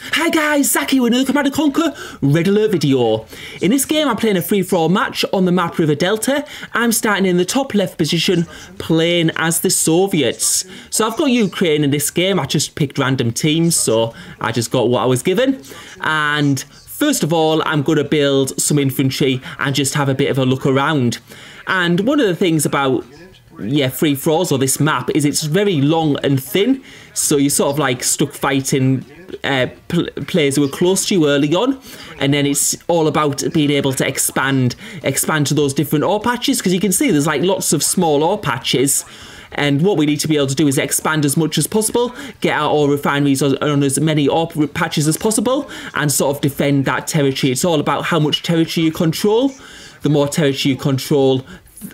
Hi guys, Zach here with another Command & Conquer Red Alert video. In this game I'm playing a free-for-all match on the map River Delta. I'm starting in the top left position playing as the Soviets. So I've got Ukraine in this game. I just picked random teams, so I just got what I was given. And first of all, I'm going to build some infantry and just have a bit of a look around. And one of the things about free-for-alls or this map is it's very long and thin, so you're sort of like stuck fighting players who are close to you early on, and then it's all about being able to expand to those different ore patches, because you can see there's like lots of small ore patches, and what we need to be able to do is expand as much as possible, get our ore refineries on as many ore patches as possible, and sort of defend that territory. It's all about how much territory you control. The more territory you control,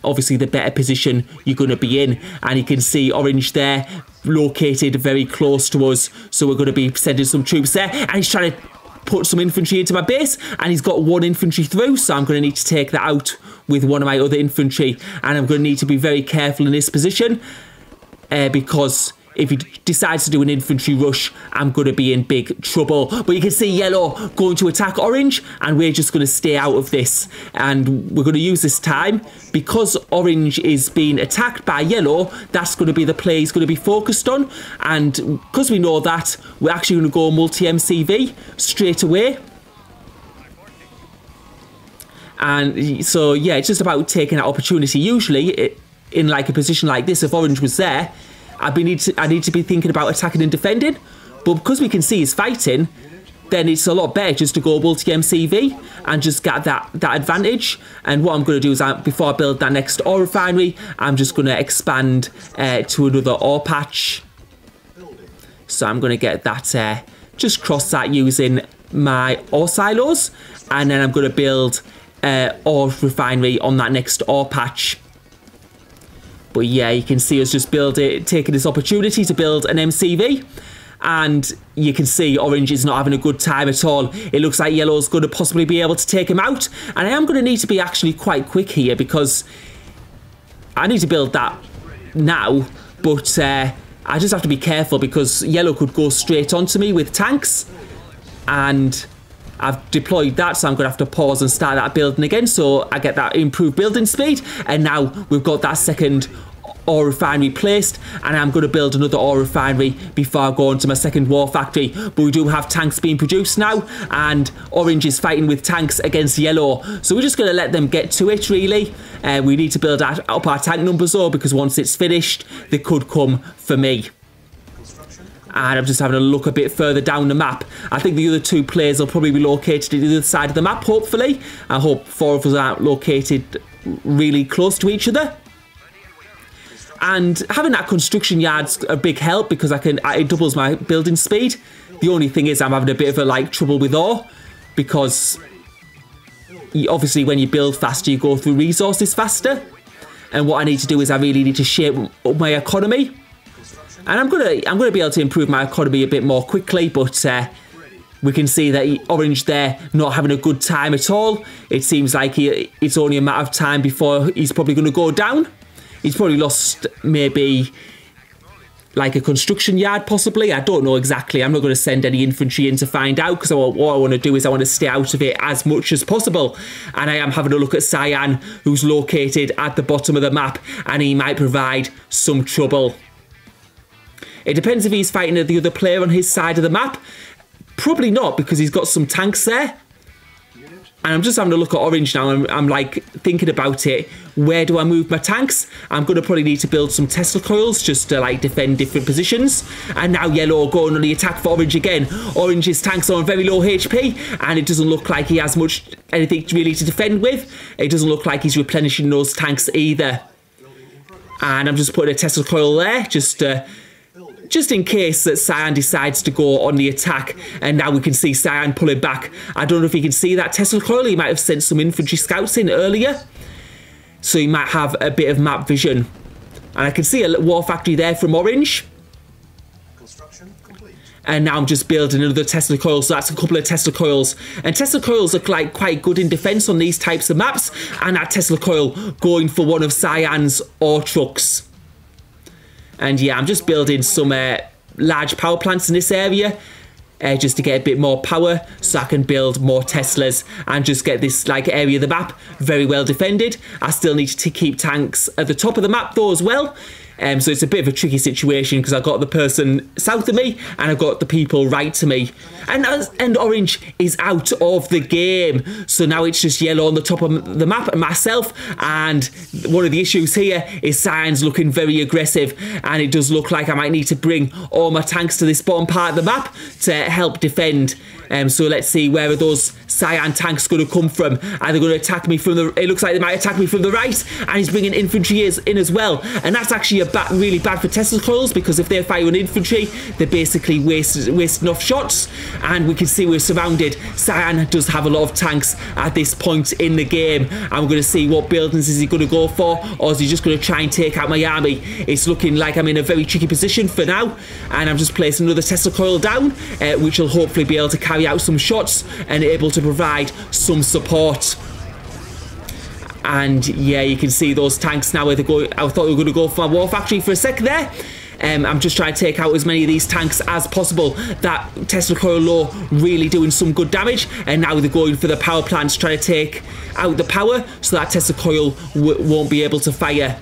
obviously the better position you're going to be in. And you can see orange there located very close to us, so we're going to be sending some troops there, and he's trying to put some infantry into my base, and he's got one infantry through, so I'm going to need to take that out with one of my other infantry, and I'm going to need to be very careful in this position because if he decides to do an infantry rush, I'm going to be in big trouble. But you can see yellow going to attack orange, and we're just going to stay out of this. And we're going to use this time, because orange is being attacked by yellow, that's going to be the play he's going to be focused on. And because we know that, we're actually going to go multi-MCV straight away. And so, yeah, it's just about taking that opportunity. Usually, in like a position like this, if orange was there, I need to be thinking about attacking and defending, but because we can see he's fighting, then it's a lot better just to go multi-MCV and just get that advantage. And what I'm going to do is, before I build that next ore refinery, I'm just going to expand to another ore patch. So I'm going to get that, just cross that using my ore silos, and then I'm going to build ore refinery on that next ore patch. But yeah, you can see us just taking this opportunity to build an MCV. And you can see orange is not having a good time at all. It looks like yellow's going to possibly be able to take him out. And I am going to need to be actually quite quick here, because I need to build that now. But I just have to be careful, because yellow could go straight onto me with tanks. And I've deployed that, so I'm going to have to pause and start that building again, so I get that improved building speed. And now we've got that second ore refinery placed, and I'm going to build another ore refinery before I go on to my second war factory. But we do have tanks being produced now, and orange is fighting with tanks against yellow, so we're just going to let them get to it, really. We need to build up our tank numbers though, because once it's finished, they could come for me. And I'm just having a look a bit further down the map. I think the other two players will probably be located at the other side of the map, hopefully. I hope four of us aren't located really close to each other. And having that construction yard's a big help, because it doubles my building speed. The only thing is I'm having a bit of trouble with ore, because obviously when you build faster, you go through resources faster. And what I need to do is I really need to shape up my economy. And I'm gonna be able to improve my economy a bit more quickly, but we can see that orange there not having a good time at all. It seems like it's only a matter of time before he's probably going to go down. He's probably lost maybe like a construction yard, possibly. I don't know exactly. I'm not going to send any infantry in to find out, because what I want to do is I want to stay out of it as much as possible. And I am having a look at Cyan, who's located at the bottom of the map, and he might provide some trouble. It depends if he's fighting the other player on his side of the map. Probably not, because he's got some tanks there. And I'm just having a look at orange now. I'm like thinking about it. Where do I move my tanks? I'm going to probably need to build some Tesla coils just to like defend different positions. And now yellow going on the attack for orange again. Orange's tanks are on very low HP, and it doesn't look like he has anything really to defend with. It doesn't look like he's replenishing those tanks either. And I'm just putting a Tesla coil there just in case that Cyan decides to go on the attack. And now we can see Cyan pulling back. I don't know if you can see that Tesla coil. He might have sent some infantry scouts in earlier, so he might have a bit of map vision. And I can see a war factory there from orange. And now I'm just building another Tesla coil, so that's a couple of Tesla coils. And Tesla coils are like quite good in defense on these types of maps. And that Tesla coil going for one of Cyan's ore trucks. And yeah, I'm just building some large power plants in this area. just to get a bit more power so I can build more Teslas and just get this like area of the map very well defended. I still need to keep tanks at the top of the map though as well. So it's a bit of a tricky situation because I've got the person south of me and I've got the people right to me. And orange is out of the game. So now it's just yellow on the top of the map and myself. And one of the issues here is cyan's looking very aggressive. And it does look like I might need to bring all my tanks to this bottom part of the map to help defend. So let's see, where are those cyan tanks going to come from? Are they going to attack me from the... It looks like they might attack me from the right. And he's bringing infantry in as well. And that's actually really bad for Tesla coils, because if they're firing infantry, they're basically wasting off shots. And we can see we're surrounded. Cyan does have a lot of tanks at this point in the game. And we're going to see what buildings is he going to go for, or is he just going to try and take out my army? It's looking like I'm in a very tricky position for now. And I'm just placing another Tesla coil down, which will hopefully be able to carry out some shots and able to provide some support. And yeah, you can see those tanks now where they're going. I thought we were going to go for my war factory for a sec there. I'm just trying to take out as many of these tanks as possible. That Tesla coil low really doing some good damage, and now they're going for the power plants, trying to take out the power so that Tesla coil won't be able to fire.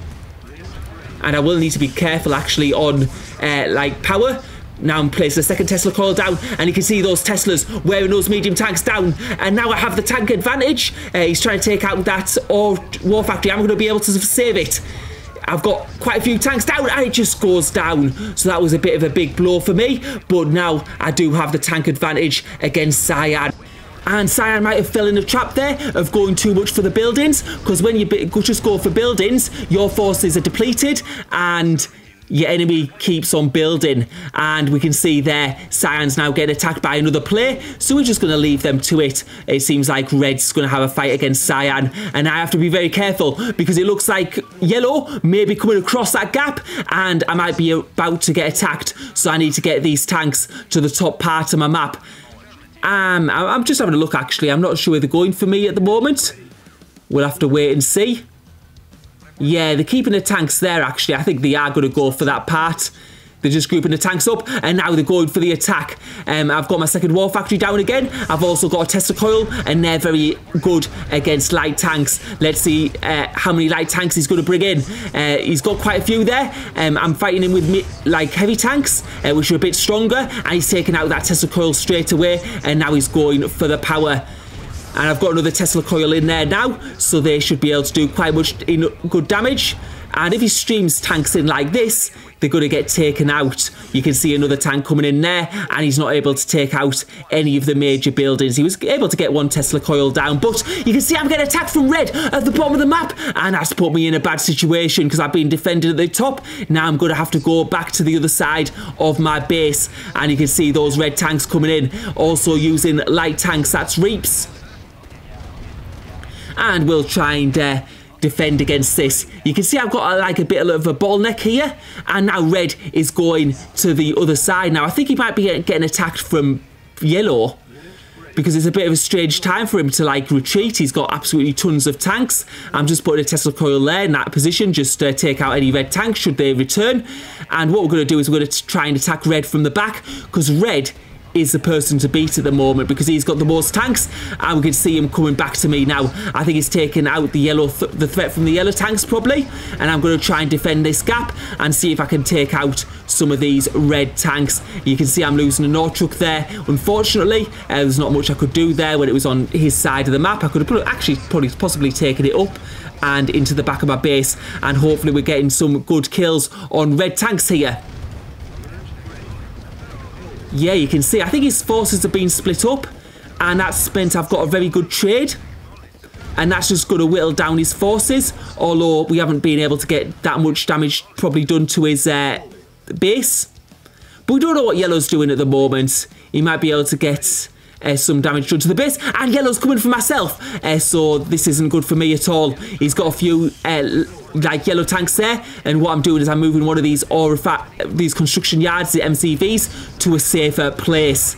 And I will need to be careful actually on like power. Now I'm placing a second Tesla coil down, and you can see those Teslas wearing those medium tanks down. And now I have the tank advantage. He's trying to take out that war factory. I'm going to be able to save it. I've got quite a few tanks down, and it just goes down. So that was a bit of a big blow for me. But now I do have the tank advantage against Cyan. And Cyan might have fell in the trap there of going too much for the buildings, because when you just go for buildings, your forces are depleted and your enemy keeps on building. And we can see there Cyan's now getting attacked by another player, so we're just going to leave them to it. It seems like red's going to have a fight against Cyan, and I have to be very careful because it looks like yellow may be coming across that gap and I might be about to get attacked. So I need to get these tanks to the top part of my map. I'm just having a look actually. I'm not sure where they're going for me at the moment. We'll have to wait and see. Yeah, they're keeping the tanks there actually. I think they are going to go for that part. They're just grouping the tanks up, and now they're going for the attack. I've got my second war factory down again. I've also got a Tesla coil, and they're very good against light tanks. Let's see how many light tanks he's going to bring in. He's got quite a few there. I'm fighting him with like heavy tanks, which are a bit stronger, and he's taking out that Tesla coil straight away, and now he's going for the power. And I've got another Tesla coil in there now, so they should be able to do quite much good damage. And if he streams tanks in like this, they're going to get taken out. You can see another tank coming in there, and he's not able to take out any of the major buildings. He was able to get one Tesla coil down, but you can see I'm getting attacked from red at the bottom of the map, and that's put me in a bad situation because I've been defended at the top. Now I'm going to have to go back to the other side of my base, and you can see those red tanks coming in, also using light tanks. That's Reaps. And we'll try and defend against this. You can see I've got like a bit of a bottleneck here, and now red is going to the other side. Now I think he might be getting attacked from yellow, because it's a bit of a strange time for him to like retreat. He's got absolutely tons of tanks. I'm just putting a Tesla coil there in that position just to take out any red tanks should they return. And what we're going to do is we're going to try and attack red from the back, because red is the person to beat at the moment because he's got the most tanks, and we can see him coming back to me now. I think he's taken out the yellow the threat from the yellow tanks probably, and I'm going to try and defend this gap and see if I can take out some of these red tanks. You can see I'm losing an ore truck there. Unfortunately, there's not much I could do there when it was on his side of the map. I could have actually possibly taken it up and into the back of my base, and hopefully we're getting some good kills on red tanks here. Yeah, you can see, I think his forces have been split up, and that's meant I've got a very good trade, and that's just going to whittle down his forces, although we haven't been able to get that much damage probably done to his base. But we don't know what yellow's doing at the moment. He might be able to get some damage done to the base, and yellow's coming for myself, so this isn't good for me at all. He's got a few like yellow tanks there, and what I'm doing is I'm moving one of these construction yards, the MCVs, to a safer place.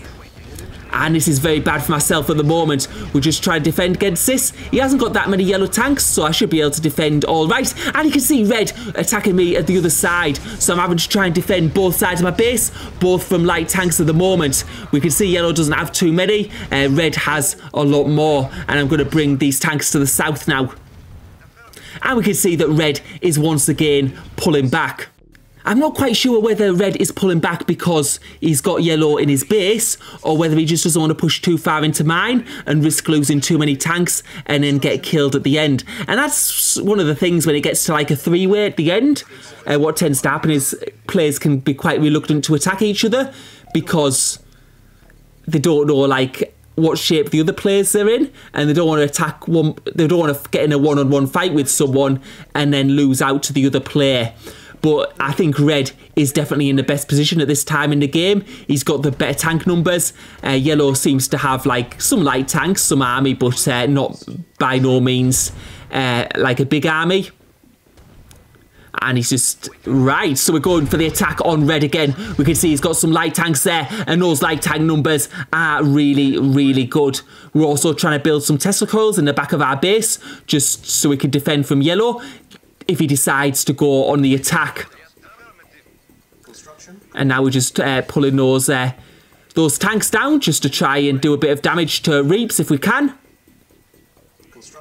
And this is very bad for myself at the moment. We're just trying to defend against this. He hasn't got that many yellow tanks, so I should be able to defend all right. And you can see red attacking me at the other side. So I'm having to try and defend both sides of my base, both from light tanks at the moment. We can see yellow doesn't have too many. Red has a lot more. And I'm going to bring these tanks to the south now. And we can see that red is once again pulling back. I'm not quite sure whether red is pulling back because he's got yellow in his base, or whether he just doesn't want to push too far into mine and risk losing too many tanks and then get killed at the end. And that's one of the things when it gets to like a 3-way at the end. What tends to happen is players can be quite reluctant to attack each other because they don't know like what shape the other players are in, and they don't want to attack one. They don't want to get in a one-on-one fight with someone and then lose out to the other player. But I think red is definitely in the best position at this time in the game. He's got the better tank numbers. Yellow seems to have like some light tanks, some army, but not by no means like a big army. And he's just... Right, so we're going for the attack on red again. We can see he's got some light tanks there, and those light tank numbers are really, really good. We're also trying to build some Tesla coils in the back of our base, just so we can defend from yellow if he decides to go on the attack. And now we're just pulling those tanks down just to try and do a bit of damage to Reaps if we can.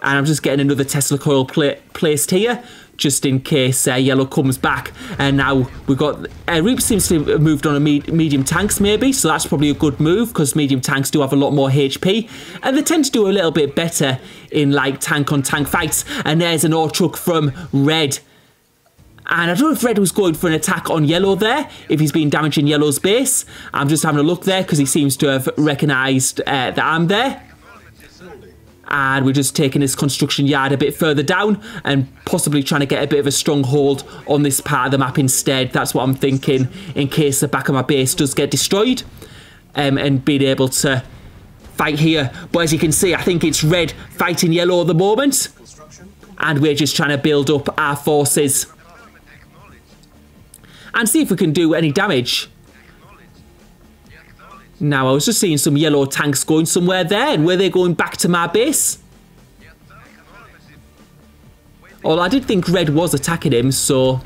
And I'm just getting another Tesla coil placed here, just in case yellow comes back. And now we've got... Reap seems to have moved on a medium tanks maybe, so that's probably a good move because medium tanks do have a lot more HP. And they tend to do a little bit better in like tank-on-tank fights. And there's an ore truck from red. And I don't know if red was going for an attack on yellow there, if he's been damaging yellow's base. I'm just having a look there because he seems to have recognised that I'm there. And we're just taking this construction yard a bit further down and possibly trying to get a bit of a stronghold on this part of the map instead. That's what I'm thinking, in case the back of my base does get destroyed, and being able to fight here. But as you can see, I think it's red fighting yellow at the moment, and we're just trying to build up our forces and see if we can do any damage. Now, I was just seeing some yellow tanks going somewhere there, and were they going back to my base? Well, I did think red was attacking him, so...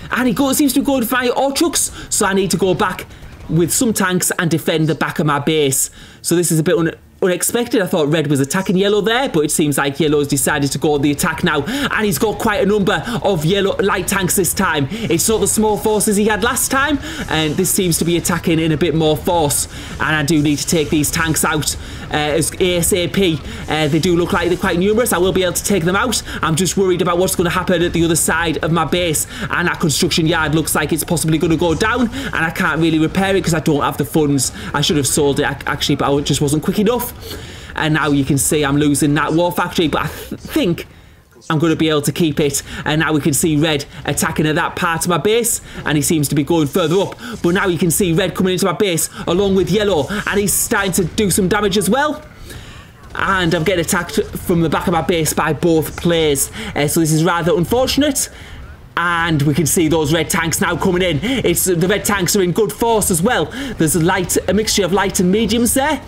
And he seems to be going for ore trucks, so I need to go back with some tanks and defend the back of my base. So this is a bit unexpected. I thought red was attacking yellow there, but it seems like yellow's decided to go on the attack now, and he's got quite a number of yellow light tanks this time. It's not the small forces he had last time, and this seems to be attacking in a bit more force, and I do need to take these tanks out as ASAP. They do look like they're quite numerous. I will be able to take them out. I'm just worried about what's going to happen at the other side of my base, and that construction yard looks like it's possibly going to go down, and I can't really repair it because I don't have the funds. I should have sold it actually, but I just wasn't quick enough. And now you can see I'm losing that war factory, but I think I'm going to be able to keep it. And now we can see red attacking at that part of my base, and he seems to be going further up. But now you can see red coming into my base along with yellow, and he's starting to do some damage as well. And I'm getting attacked from the back of my base by both players, so this is rather unfortunate. And we can see those red tanks now coming in. The red tanks are in good force as well. There's a mixture of light and mediums there.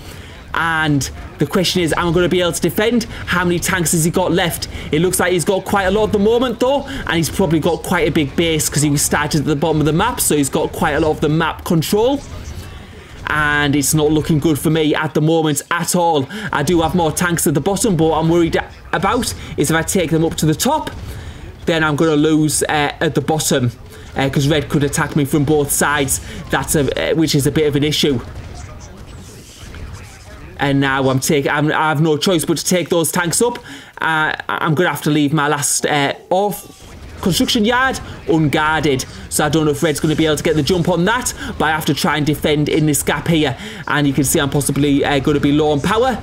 And the question is, am I going to be able to defend? How many tanks has he got left? It looks like he's got quite a lot at the moment though, and he's probably got quite a big base because he started at the bottom of the map, so he's got quite a lot of the map control. And it's not looking good for me at the moment at all. I do have more tanks at the bottom, but what I'm worried about is if I take them up to the top, then I'm going to lose at the bottom because red could attack me from both sides. Which is a bit of an issue. And now I have no choice but to take those tanks up. I'm going to have to leave my last construction yard unguarded. So I don't know if red's going to be able to get the jump on that, but I have to try and defend in this gap here. And you can see I'm possibly going to be low on power.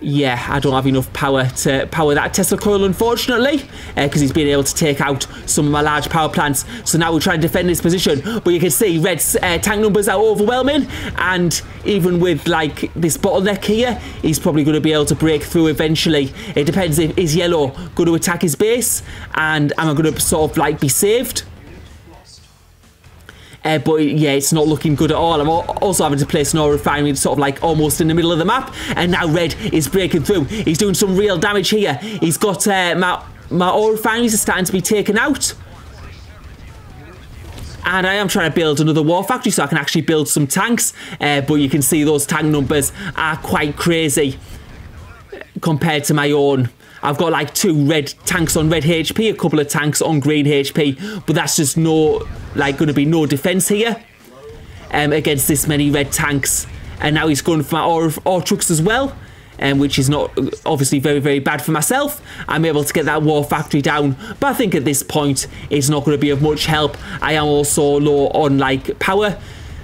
Yeah, I don't have enough power to power that Tesla coil, unfortunately, because he's been able to take out some of my large power plants. So now we're trying to defend this position, but you can see red's tank numbers are overwhelming, and even with like this bottleneck here, he's probably going to be able to break through eventually. It depends if is yellow going to attack his base, and am I going to sort of like be saved? But yeah, it's not looking good at all. I'm also having to place an ore refinery sort of like almost in the middle of the map. And now red is breaking through. He's doing some real damage here. He's got my ore refineries are starting to be taken out. And I am trying to build another war factory so I can actually build some tanks. But you can see those tank numbers are quite crazy compared to my own. I've got like 2 red tanks on red HP, a couple of tanks on green HP, but that's just going to be no defense here against this many red tanks. And now he's going for my ore trucks as well, which is not obviously very, very bad for myself. I'm able to get that war factory down, but I think at this point it's not going to be of much help. I am also low on like power.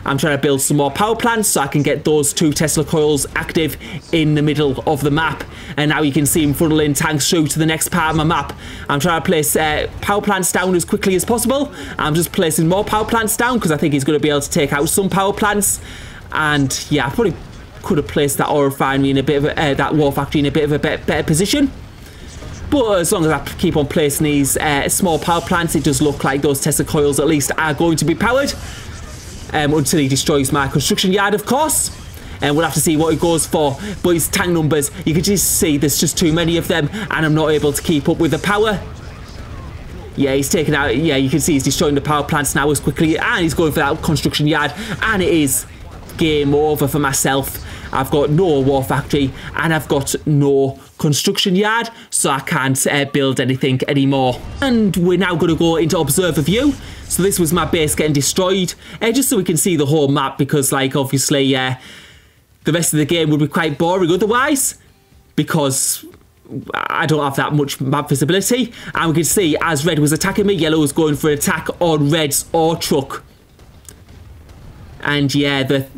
I'm trying to build some more power plants so I can get those 2 Tesla coils active in the middle of the map. And now you can see him funneling tanks through to the next part of my map. I'm trying to place power plants down as quickly as possible. I'm just placing more power plants down because I think he's going to be able to take out some power plants. And yeah, I probably could have placed that ore refinery in a bit of that war factory in a bit of a better position. But as long as I keep on placing these small power plants, it does look like those Tesla coils at least are going to be powered. Until he destroys my construction yard, of course. And we'll have to see what he goes for. But his tank numbers, you can just see there's just too many of them, and I'm not able to keep up with the power. Yeah, he's taken out, yeah, you can see he's destroying the power plants now as quickly, and he's going for that construction yard, and it is game over for myself. I've got no war factory, and I've got no construction yard, so I can't build anything anymore. And we're now going to go into observer view. So this was my base getting destroyed, just so we can see the whole map, because like obviously the rest of the game would be quite boring otherwise, because I don't have that much map visibility. And we can see as red was attacking me, yellow was going for an attack on red's ore truck. And yeah, that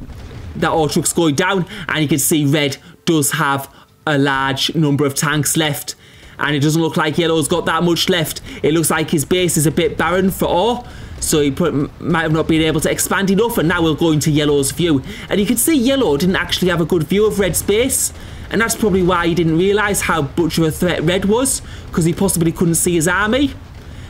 ore truck's going down, and you can see red does have a large number of tanks left, and it doesn't look like yellow's got that much left. It looks like his base is a bit barren for ore, so he might have not been able to expand enough. And now we'll go into yellow's view, and you can see yellow didn't actually have a good view of red's base, and that's probably why he didn't realise how much of a threat red was, because he possibly couldn't see his army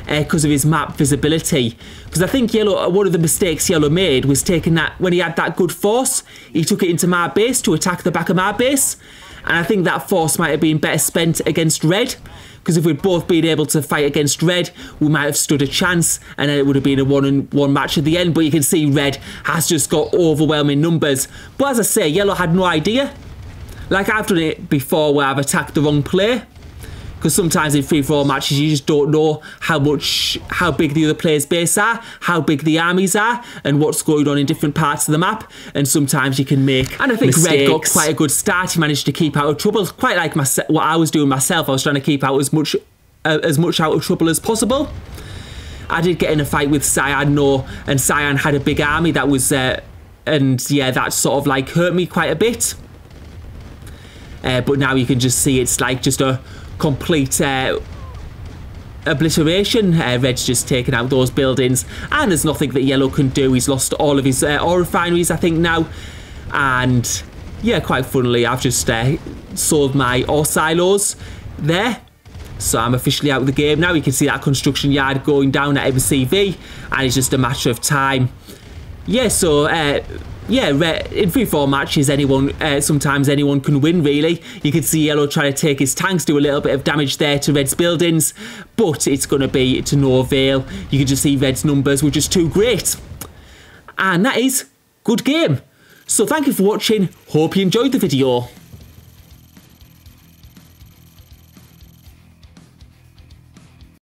because of his map visibility. Because I think yellow, one of the mistakes yellow made was taking that, when he had that good force, he took it into my base to attack the back of my base. And I think that force might have been better spent against red, because if we'd both been able to fight against red, we might have stood a chance, and then it would have been a 1-on-1 match at the end. But you can see red has just got overwhelming numbers. But as I say, yellow had no idea. Like I've done it before where I've attacked the wrong player, because sometimes in free-for-all matches you just don't know how big the other player's base are, how big the armies are, and what's going on in different parts of the map. And sometimes you can make, and I think mistakes. Red got quite a good start. He managed to keep out of trouble, quite like what I was doing myself. I was trying to keep out as much out of trouble as possible. I did get in a fight with Cyan, and Cyan had a big army that was, and yeah, that sort of like hurt me quite a bit. But now you can just see it's like just a complete obliteration. Red's just taken out those buildings, and there's nothing that yellow can do. He's lost all of his ore refineries, I think, now. And yeah, quite funnily, I've just sold my ore silos there, so I'm officially out of the game now. You can see that construction yard going down at MCV, and it's just a matter of time. Yeah, so yeah, in free-for-all matches, sometimes anyone can win, really. You can see yellow trying to take his tanks, do a little bit of damage there to red's buildings, but it's going to be to no avail. You can just see red's numbers were just too great. And that is good game. So thank you for watching. Hope you enjoyed the video.